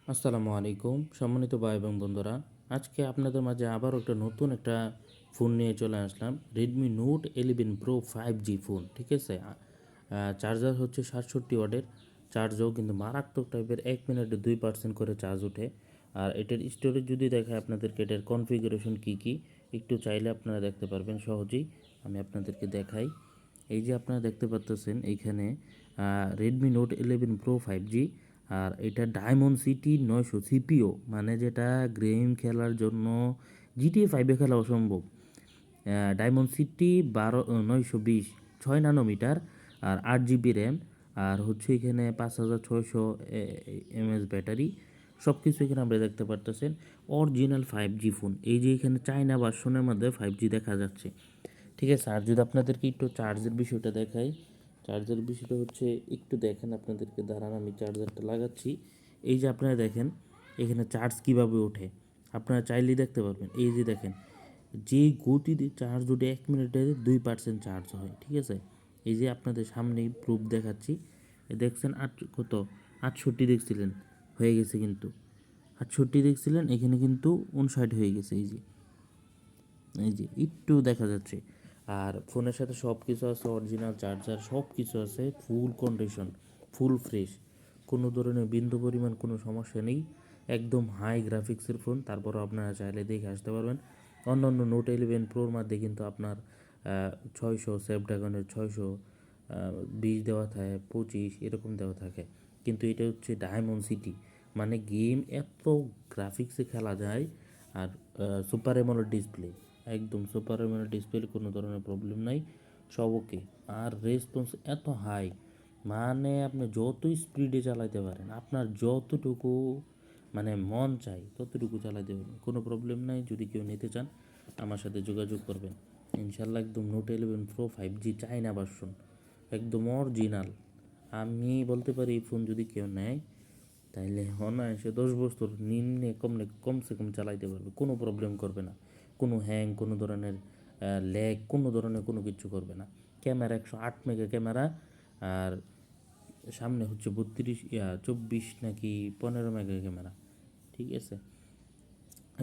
আসসালামু আলাইকুম সম্মানিত ভাই এবং বন্ধুরা, আজকে আপনাদের মাঝে আবার একটা নতুন একটা ফোন নিয়ে চলে আসলাম। Redmi Note 11 Pro 5G phone, ঠিক আছে। চার্জার হচ্ছে 67 ওয়াটের। চার্জও কিন্তু মারাত্মক টাইপের, 1 মিনিটে 2% করে চার্জ ওঠে। আর এটার স্টোরেজ যদি দেখায় আপনাদেরকে, এটার কনফিগারেশন কী কী একটু চাইলে আপনারা দেখতে পারবেন সহজেই। আমি আপনাদেরকে দেখাই। এই যে আপনারা দেখতে পাচ্ছেন এইখানে রেডমি নোট 11 প্রো 5G, আর এটা ডায়মন্ড সিটি 900 সিপিও, মানে যেটা গেম খেলার জন্য জিটিএ 5-এ খেলা অসম্ভব। ডায়মন্ড সিটি 920 6 নানোমিটার, আর 8 জিবি র্যাম, আর হচ্ছে এখানে 5600 ব্যাটারি। সব কিছু এখানে আমরা দেখতে পারতেছেন। Original 5G phone. এই যে এখানে চায়না ভার্সনের মধ্যে 5G দেখা যাচ্ছে, ঠিক আছে। আর যদি আপনাদেরকে একটু চার্জের বিষয়টা দেখাই, চার্জের বিষয়টা হচ্ছে একটু দেখেন, আপনাদেরকে দাঁড়ান আমি চার্জারটা লাগাচ্ছি। এই যে আপনারা দেখেন এখানে চার্জ কিভাবে ওঠে, আপনারা চাইলেই দেখতে পারবেন। এই যে দেখেন যে গতিতে চার্জ ওঠে, 1 মিনিটে 2% চার্জ হয়, ঠিক আছে। এই যে আপনাদের সামনেই প্রুফ দেখাচ্ছি। দেখছেন কত 68 দেখছিলেন, হয়ে গেছে কিন্তু 68 দেখছিলেন, এখানে কিন্তু 59 হয়ে গেছে। এই যে একটু দেখা যাচ্ছে। আর ফোনের সাথে সব কিছু আছে, অরিজিনাল চার্জার সব কিছু আছে, ফুল কন্ডিশন, ফুল ফ্রেশ, কোনো ধরনের বিন্দু পরিমাণ কোনো সমস্যা নেই। একদম হাই গ্রাফিক্সের ফোন, তারপরও আপনারা চাইলে দেখে আসতে পারবেন। অন্যান্য নোট 11 প্রোর মধ্যে কিন্তু আপনার 600 স্ন্যাপড্রাগনের 620 দেওয়া থাকে, 25 এরকম দেওয়া থাকে, কিন্তু এটা হচ্ছে ডায়মন্ড সিটি, মানে গেম এত গ্রাফিক্সে খেলা যায়। আর সুপার অ্যামোলেড ডিসপ্লে, একদম সুপার অ্যামোলেড ডিসপ্লে, কোনো ধরনের প্রবলেম নাই, সব ওকে। আর রেসপন্স এত হাই, মানে আপনি যতই স্পিডে চালাতে পারেন, আপনার যতটুকু মানে মন চাই ততটুকু চালাতে পারবেন, কোনো প্রবলেম নাই। যদি কেউ নিতে চান আমার সাথে যোগাযোগ করবেন ইনশাল্লাহ। একদম note 11 Pro 5G China version, একদম অরিজিনাল। আমি বলতে পারি এই ফোন যদি কেউ নেয় তাইলে অনায়াসে 10 বছর নিম্নে কমসে কম চালাইতে পারবে, কোনো প্রবলেম করবে না, কোনো হ্যাং, কোনো ধরনের ল্যাগ, কোনো ধরনের কোনো কিছু করবে না। ক্যামেরা 108 মেগা ক্যামেরা, আর সামনে হচ্ছে 24 নাকি 15 মেগা ক্যামেরা, ঠিক আছে।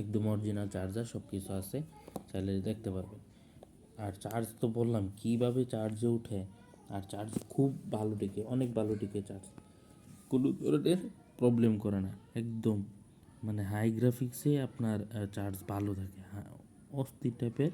একদম অরিজিনাল চার্জার, সব কিছু আছে, চাইলে দেখতে পারবেন। আর চার্জ তো বললাম কীভাবে চার্জে উঠে, আর চার্জ খুব ভালো টিকে, অনেক ভালো টিকে চার্জ, কোনো ধরনের প্রবলেম করে না। একদম মানে হাই গ্রাফিক্সে আপনার চার্জ ভালো থাকে, হ্যাঁ, অস্থির টাইপের